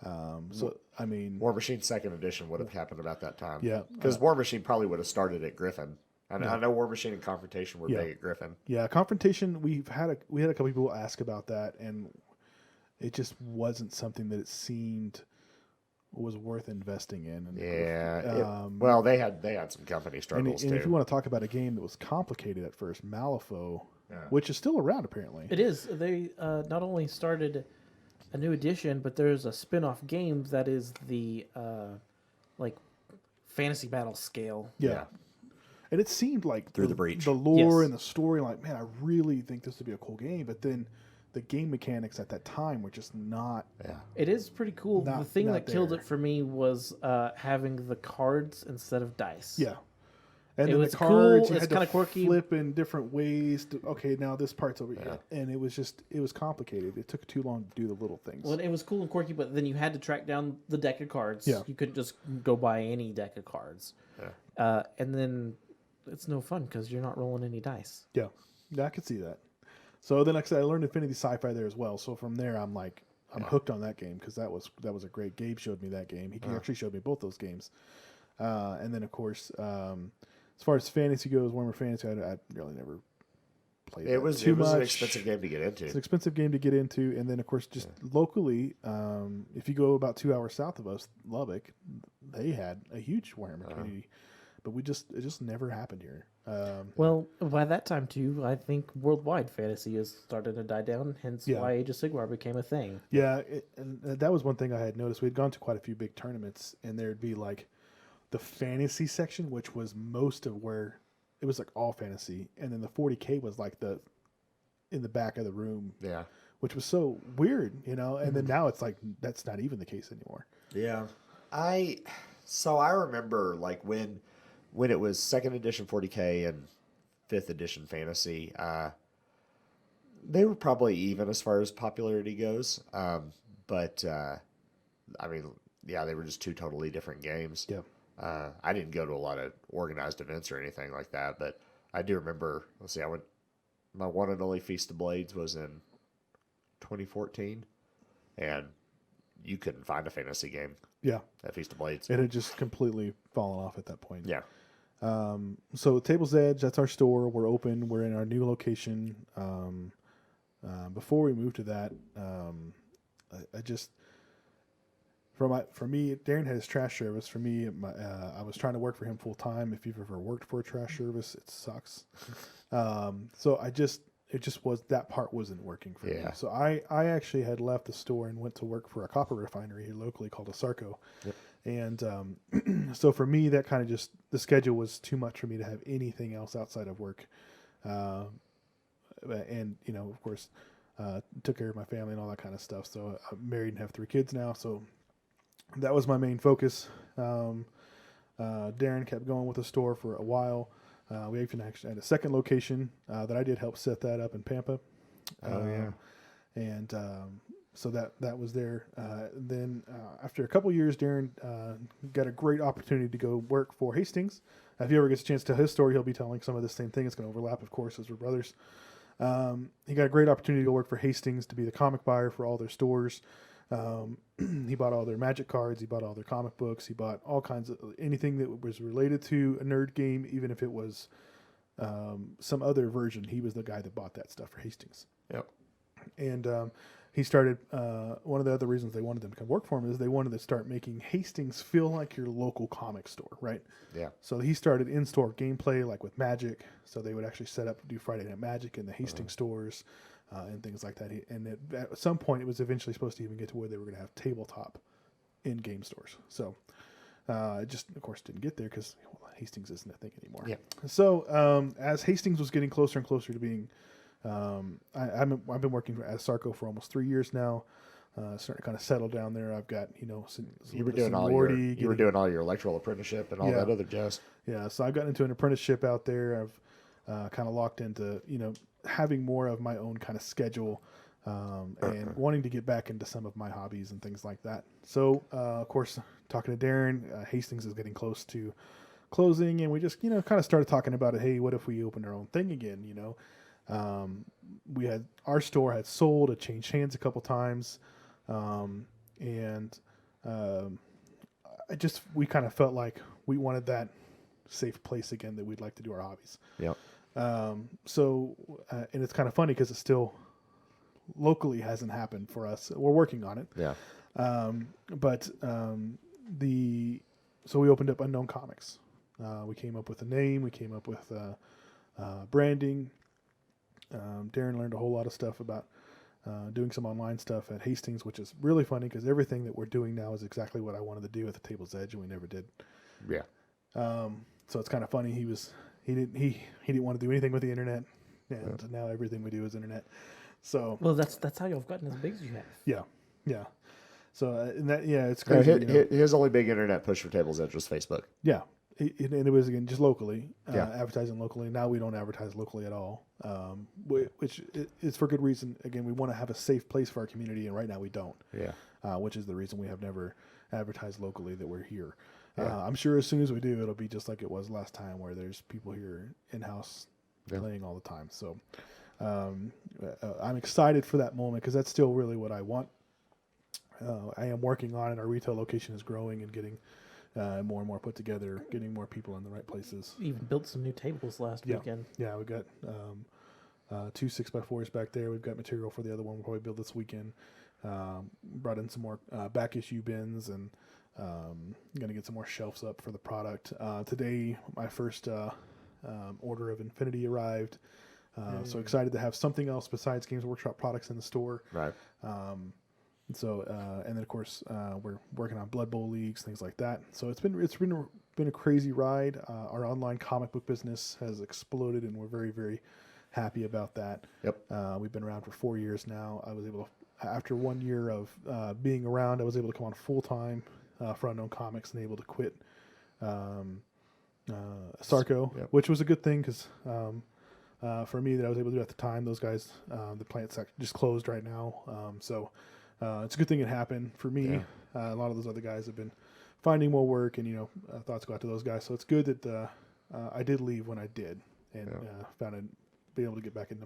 I mean, War Machine 2nd Edition would have happened about that time. Yeah. Because War Machine probably would have started at Griffin. I know War Machine and Confrontation were big at Griffin. Yeah, Confrontation, we had a couple people ask about that, and it just wasn't something that it seemed was worth investing in. And well, they had some company struggles and too. if you want to talk about a game that was complicated at first, Malifaux, which is still around apparently. It is. They not only started a new edition, but there's a spin-off game that is the fantasy battle scale. Yeah. And it seemed like Through the Breach. The lore and the story, like, man, I really think this would be a cool game. But then the game mechanics at that time were just not. Yeah. It is pretty cool. The thing not that killed there. it for me was having the cards instead of dice. Yeah. And It then was the cards, cool, you it's had to kinda quirky. flip in different ways. Okay, now this part's over here. And it was complicated. It took too long to do the little things. Well, it was cool and quirky, but then you had to track down the deck of cards. Yeah. You couldn't just go buy any deck of cards. Yeah. And then it's no fun because you're not rolling any dice. Yeah, I could see that. So then, like I said, I learned Infinity Sci-Fi there as well. So from there, I'm hooked on that game because that was a great. Gabe showed me that game. He actually showed me both those games. And then, of course, as far as fantasy goes, Warhammer Fantasy, I really never played It was too an much. expensive game to get into. It's an expensive game to get into. And then, of course, just locally, if you go about 2 hours south of us, Lubbock, they had a huge Warhammer community. But it just never happened here. Well, by that time, too, I think worldwide fantasy is starting to die down, hence why Age of Sigmar became a thing. Yeah, and that was one thing I had noticed. We had gone to quite a few big tournaments, and there'd be like the fantasy section, which was most of where it was like all fantasy, and then the 40K was like in the back of the room. Yeah. Which was so weird, and then now it's like that's not even the case anymore. Yeah. I remember like when it was 2nd edition 40K and 5th edition fantasy, they were probably even as far as popularity goes. But I mean, yeah, they were just two totally different games. Yeah. I didn't go to a lot of organized events or anything like that, but I do remember, my one and only Feast of Blades was in 2014, and you couldn't find a fantasy game. Yeah. At Feast of Blades. It had just completely fallen off at that point. Yeah. So Table's Edge, that's our store. We're open. We're in our new location. Before we move to that, I just for me, Darren had his trash service. For me, I was trying to work for him full time. If you've ever worked for a trash service, it sucks. So it just was, that part wasn't working for me. So I actually had left the store and went to work for a copper refinery here locally called Asarco. Yep. And so for me, that kind of just, the schedule was too much for me to have anything else outside of work. And, you know, of course, took care of my family and all that kind of stuff. So I'm married and have 3 kids now. So that was my main focus. Darren kept going with the store for a while. We even actually had a second location that I did help set that up in Pampa. And so that was there. Then after a couple years, Darren got a great opportunity to go work for Hastings. If he ever gets a chance to tell his story, he'll be telling some of the same thing. It's going to overlap, of course, as we're brothers. He got a great opportunity to go work for Hastings to be the comic buyer for all their stores. He bought all their Magic cards. He bought all their comic books. He bought all kinds of anything that was related to a nerd game, even if it was some other version. He was the guy that bought that stuff for Hastings. Yep. And he started, one of the other reasons they wanted them to come work for him is they wanted to start making Hastings feel like your local comic store, right? Yeah. So he started in-store gameplay, like with Magic. So they would actually set up, do Friday Night Magic in the Hastings stores and things like that. And at some point, it was eventually supposed to even get to where they were going to have tabletop in game stores. So it just, of course, didn't get there because Hastings isn't a thing anymore. Yeah. So as Hastings was getting closer and closer to being, I've been working at Sarco for almost 3 years now. Starting to kind of settle down there. I've got, You were doing all your electoral apprenticeship and all that other jazz. Yeah, so I've gotten into an apprenticeship out there. I've kind of locked into, having more of my own kind of schedule and wanting to get back into some of my hobbies and things like that. So, of course, talking to Darren, Hastings is getting close to closing, and we just, kind of started talking about it. Hey, what if we opened our own thing again, our store had sold, it changed hands a couple times. We kind of felt like we wanted that safe place again that we'd like to do our hobbies. Yeah. And it's kind of funny because it still locally hasn't happened for us. We're working on it. Yeah. So we opened up Unknown Comics. We came up with a name. We came up with branding. Darren learned a whole lot of stuff about doing some online stuff at Hastings, which is really funny because everything that we're doing now is exactly what I wanted to do at the Table's Edge, and we never did. Yeah. So it's kind of funny. He didn't want to do anything with the internet, and now everything we do is internet. So that's how you've gotten as big as you have. Yeah. So it's crazy. His only big internet push for Table's Edge was Facebook. Yeah. And it was, again, just locally, advertising locally. Now we don't advertise locally at all, which is for good reason. Again, we want to have a safe place for our community, and right now we don't. Yeah. Which is the reason we have never advertised locally that we're here. I'm sure as soon as we do, it'll be just like it was last time, where there's people here in-house playing all the time. So I'm excited for that moment because that's still really what I want. I am working on it. Our retail location is growing and getting more and more put together, getting more people in the right places. You even built some new tables last weekend. Yeah, we got 2 6x4s back there. We've got material for the other one we'll probably build this weekend. Brought in some more back issue bins, and going to get some more shelves up for the product. Today, my first order of Infinity arrived. So excited to have something else besides Games Workshop products in the store. Right. And then of course we're working on Blood Bowl leagues, things like that. So it's been a crazy ride. Our online comic book business has exploded, and we're very, very happy about that. Yep. We've been around for 4 years now. I was able to, after 1 year of being around, I was able to come on full time for Unknown Comics and able to quit Sarco, which was a good thing because for me that I was able to do at the time. Those guys, the plant's just closed right now. It's a good thing it happened for me. A lot of those other guys have been finding more work, and thoughts go out to those guys. So it's good that I did leave when I did, and found it, be able to get back into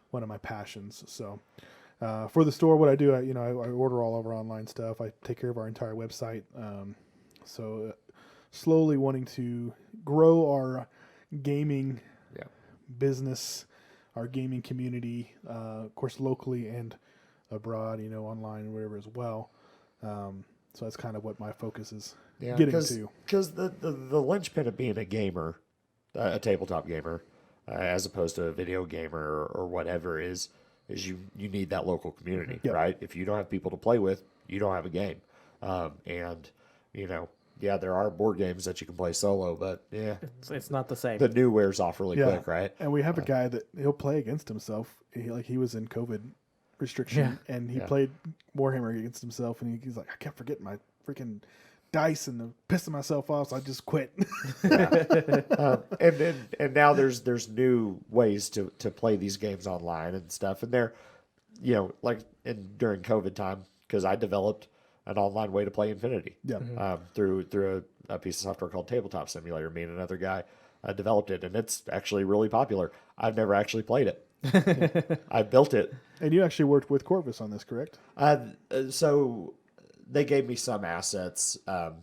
one of my passions. So for the store, what I do, I order all of our online stuff. I take care of our entire website. slowly wanting to grow our gaming Yeah. business, our gaming community, of course, locally and abroad, online and whatever as well. So that's kind of what my focus is getting to. Because the linchpin of being a gamer, a tabletop gamer, as opposed to a video gamer or whatever, is you need that local community, right? If you don't have people to play with, you don't have a game. And, there are board games that you can play solo, but it's not the same. The new wears off really quick, right? And we have a guy that he'll play against himself. He was in COVID restriction, and he played Warhammer against himself, and he's like, I kept forgetting my freaking dice and pissing myself off, so I just quit. And now there's new ways to play these games online and stuff, and they're during COVID time, because I developed an online way to play Infinity. Through a piece of software called Tabletop Simulator. Me and another guy developed it, and it's actually really popular. I've never actually played it. I built it. And you actually worked with Corvus on this, correct? So they gave me some assets to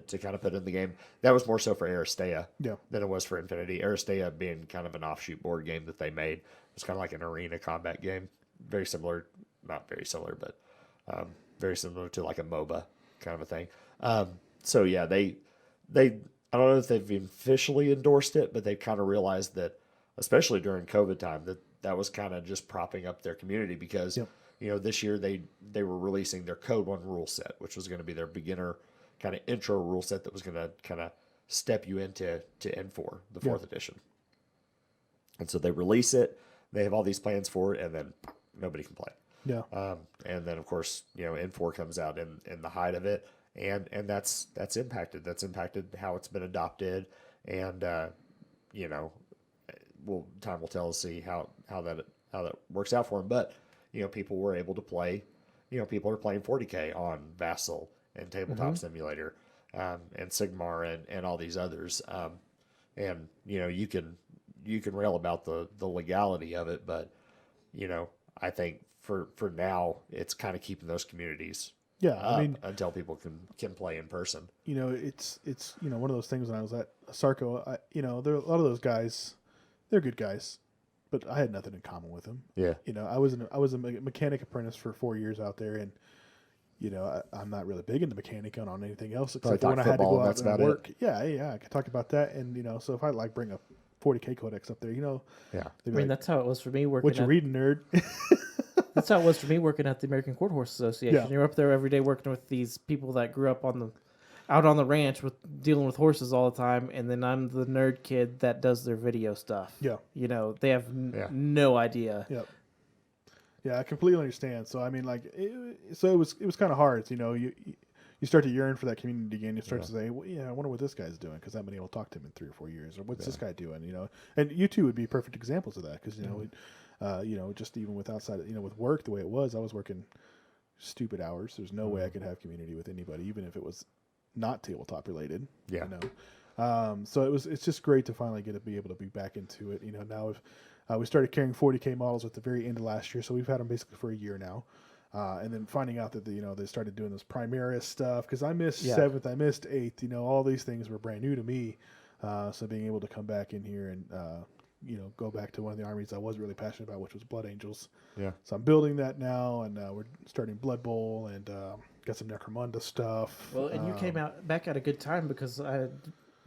kind of put in the game. That was more so for Aristea than it was for Infinity. Aristea being kind of an offshoot board game that they made. It's kind of like an arena combat game. Very similar, not very similar, but very similar to like a MOBA kind of a thing. So yeah, they I don't know if they've officially endorsed it, but they kind of realized that, especially during COVID time, that was kind of just propping up their community, because this year they were releasing their Code 1 rule set, which was going to be their beginner kind of intro rule set that was going to kind of step you into N4, the 4th edition. And so they release it, they have all these plans for it, and then nobody can play. And then of course, N4 comes out in the height of it, and that's impacted how it's been adopted, and time will tell to see how that works out for them. But people were able to play. People are playing 40K on Vassal and Tabletop Simulator, and Sigmar and all these others. And you can rail about the legality of it, but I think for now it's kind of keeping those communities until people can play in person. It's one of those things. When I was at Sarco, there are a lot of those guys. They're good guys, but I had nothing in common with them. I was a mechanic apprentice for 4 years out there, and I'm not really big into mechanic on anything else except for when I had to go out and work. I could talk about that, and so if I bring a 40K codex up there, that's how it was for me working. What you reading, nerd? That's how it was for me working at the American Quarter Horse Association. You're up there every day working with these people that grew up out on the ranch dealing with horses all the time, and then I'm the nerd kid that does their video stuff. They have no idea. I completely understand. So I mean, it was kind of hard. You start to yearn for that community again. You start to say, well, I wonder what this guy's doing, because that many will talk to him in 3 or 4 years, or what's this guy doing? And you two would be perfect examples of that, because just even with outside, with work the way it was, I was working stupid hours. There's no way I could have community with anybody, even if it was not tabletop related. So it's just great to finally be able to be back into it. Now we started carrying 40K models at the very end of last year, so we've had them basically for a year now. And then finding out that they started doing this Primaris stuff, because I missed 7th, I missed 8th. All these things were brand new to me. So being able to come back in here and go back to one of the armies I was really passionate about, which was Blood Angels. So I'm building that now, and we're starting Blood Bowl, and got some Necromunda stuff. Well, and you came back at a good time, because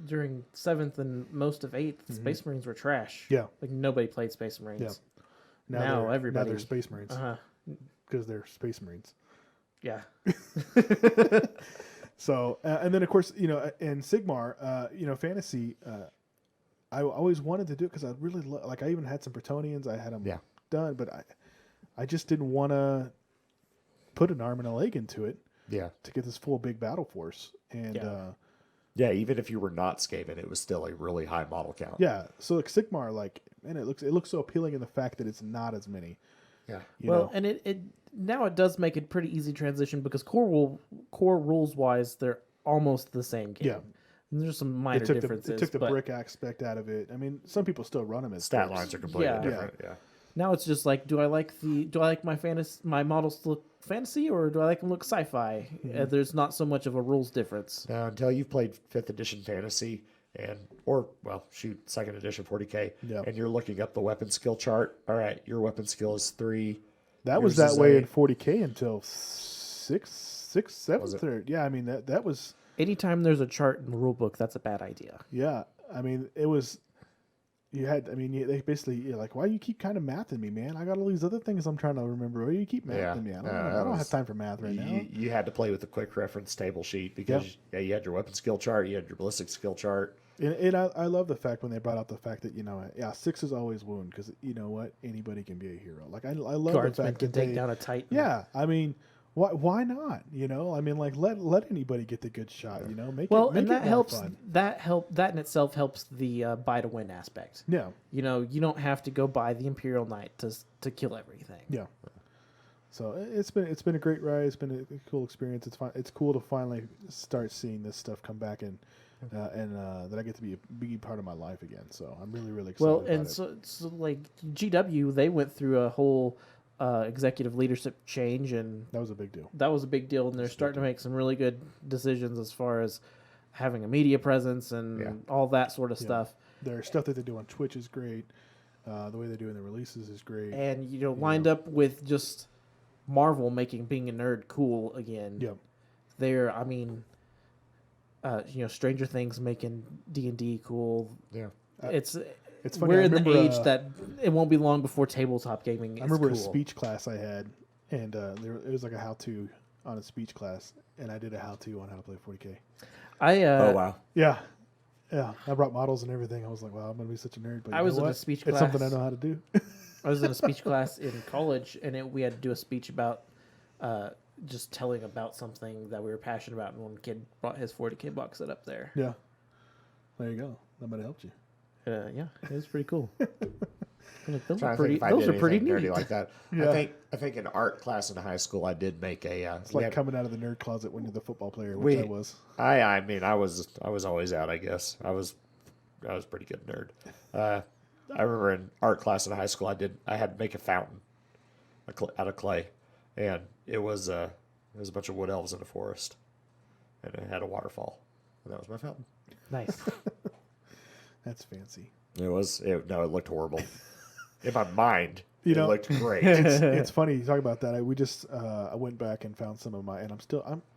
during 7th and most of 8th, Space Marines were trash. Nobody played Space Marines. Now everybody. Now they're Space Marines. Because they're Space Marines. So, and then of course, in Sigmar, fantasy, I always wanted to do it because I really I even had some Bretonnians. I had them done, but I just didn't want to put an arm and a leg into it. To get this full big battle force. And even if you were not Skaven, it was still a really high model count. So Sigmar, man, it looks so appealing in the fact that it's not as many. And it now it does make it pretty easy transition, because core rules wise, they're almost the same game. And there's some minor differences. It took the brick aspect out of it. I mean, some people still run them as stat lines are completely different. Now it's just like, do I like my models to look fantasy, or do I like them look sci-fi? There's not so much of a rules difference. Now, until you've played 5th edition fantasy or second edition 40K, Yeah. and you're looking up the weapon skill chart. All right, your weapon skill is 3. That was Yours that is way a- in 40K until 7th. Yeah, I mean that was Anytime there's a chart in the rule book, that's a bad idea. yeah. I mean it was. They basically you're like, why do you keep kind of mathing me, man? I got all these other things I'm trying to remember. Why do you keep mathing me? I don't have time for math right now. You had to play with the quick reference table sheet because you had your weapon skill chart, you had your ballistic skill chart. And I love the fact when they brought out the fact that 6 is always wound because you know what, anybody can be a hero. Like I love Guardsmen the fact can that take down a Titan. Yeah, I mean, why not? You know, I mean, like let anybody get the good shot. You know, make Well, it and that more helps. fun. That in itself helps the buy to win aspect. Yeah, You know, you don't have to go buy the Imperial Knight to kill everything. yeah. So it's been a great ride. It's been a cool experience. It's cool to finally start seeing this stuff come back and that I get to be a big part of my life again. So I'm really excited. Well, about and it. so like GW, they went through a whole executive leadership change, and that was a big deal. that was a big deal. And they're starting to make some really good decisions as far as having a media presence and all that sort of stuff. Their stuff that they do on Twitch is great. The way they're doing the releases is great. And lined up with just Marvel making being a nerd cool again. Yep. I mean, Stranger Things making D&D cool. Yeah. It's funny. We're I in remember, the age that it won't be long before tabletop gaming is I remember cool. a speech class I had, and it was like a how-to on a speech class, and I did a how-to on how to play 40K. Oh wow. Yeah. I brought models and everything. I was like, wow, I'm gonna be such a nerd. But I you was know in a what? speech It's something I class. know how to do. I was in a speech class in college, and we had to do a speech about just telling about something that we were passionate about. And one kid brought his 40K box set up there. Yeah. There you go. That might have helped you. Yeah, it was pretty cool. Those Trying are to think pretty. if I Those did are pretty anything neat. nerdy like that. Yeah. I think in art class in high school I did make a. It's like coming out of the nerd closet when you're the football player, We- which I was. I mean I was always out. I guess I was a pretty good nerd. I remember in art class in high school I had to make a fountain out of clay, and it was a bunch of wood elves in a forest, and it had a waterfall, and that was my fountain. Nice. That's fancy. It looked horrible. In my mind, You it know- looked great. It's funny you talk about that. I went back and found some of my, and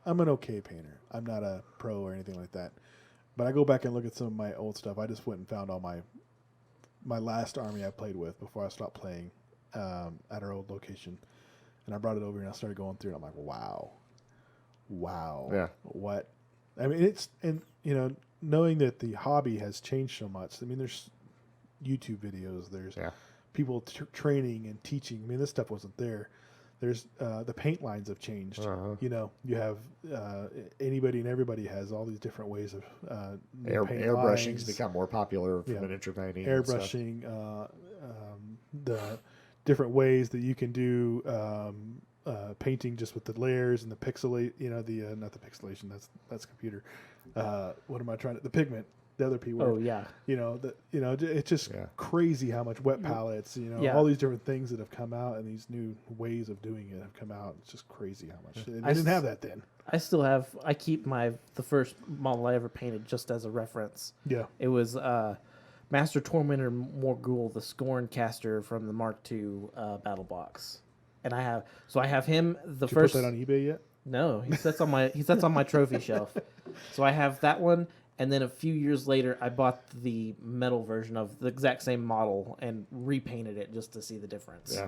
I'm an okay painter. I'm not a pro or anything like that, but I go back and look at some of my old stuff. I just went and found all my last army I played with before I stopped playing at our old location, and I brought it over and I started going through it. I'm like, wow, Yeah. what? I mean, knowing that the hobby has changed so much. I mean, there's YouTube videos. There's people training and teaching. I mean, this stuff wasn't there. There's the paint lines have changed. Uh-huh. You know, you have anybody and everybody has all these different ways of new paint Airbrushing's lines, become more popular for miniature painting. and stuff. airbrushing, the different ways that you can do painting just with the layers and the pixelate. You know, the not the pixelation. That's computer. What am I trying to? The pigment. The other P word. Oh yeah. It's just crazy how much wet palettes, all these different things that have come out and these new ways of doing it have come out. It's just crazy how much. I didn't have that then. I keep the first model I ever painted just as a reference. Yeah. It was Master Tormentor Morgul, the Scorn caster from the Mark II battle box. And I have him the Did you first put that on eBay yet? No, he sits on my trophy shelf. So I have that one, and then a few years later I bought the metal version of the exact same model and repainted it just to see the difference. Yeah.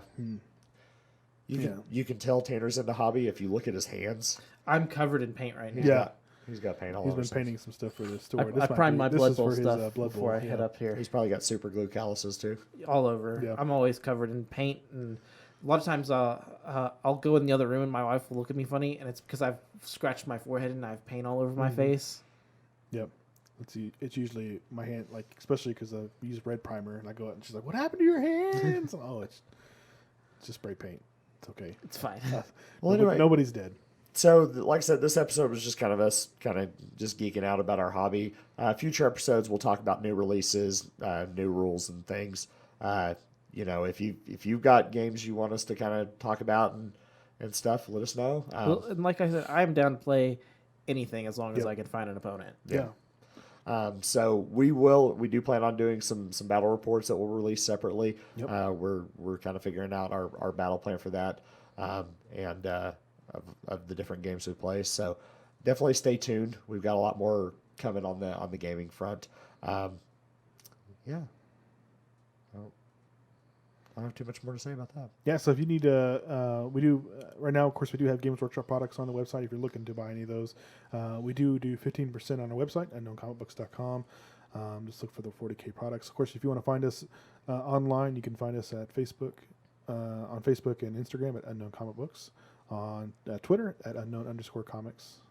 You can tell Tanner's in the hobby if you look at his hands. I'm covered in paint right now. Yeah. He's got paint all He's over. been painting some stuff for the store. I primed my Blood Bowl his, stuff Blood before Bowl. I head up here. He's probably got super glue calluses too. All over. Yeah. I'm always covered in paint, and a lot of times I'll go in the other room and my wife will look at me funny, and it's because I've scratched my forehead and I have paint all over my face. Yep. It's usually my hand, like especially because I use red primer, and I go out and she's like, "What happened to your hands?" It's just spray paint. It's okay. It's fine. Well, anyway, Nobody's dead. So, like I said, this episode was just kind of us kind of just geeking out about our hobby. Future episodes, we'll talk about new releases, new rules and things. if you've got games you want us to kind of talk about and stuff, let us know. Well, and like I said, I'm down to play anything as long as Yep. I can find an opponent. Yeah. So we do plan on doing some battle reports that we'll release separately. Yep. We're kind of figuring out our battle plan for that, and of the different games we play. So definitely stay tuned. We've got a lot more coming on the gaming front. Yeah. I don't have too much more to say about that. Yeah, so if you need we do right now. Of course, we do have Games Workshop products on the website. If you're looking to buy any of those, we do 15% on our website, unknowncomicbooks.com. Just look for the 40K products. Of course, if you want to find us online, you can find us at Facebook, on Facebook and Instagram at Unknown Comic Books, on Twitter at unknown_comics.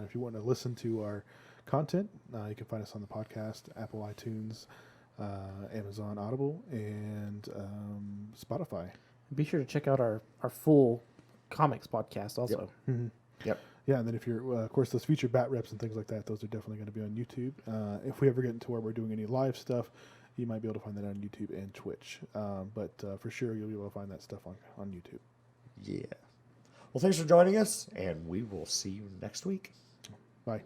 If you want to listen to our content, you can find us on the podcast, Apple iTunes, Amazon Audible, and Spotify. Be sure to check out our full comics podcast also. Yep. Mm-hmm. Yep. Yeah, and then if you're, of course, those featured bat reps and things like that, those are definitely going to be on YouTube. If we ever get into where we're doing any live stuff, you might be able to find that on YouTube and Twitch. But for sure, you'll be able to find that stuff on YouTube. Yeah. Well, thanks for joining us, and we will see you next week. Bye.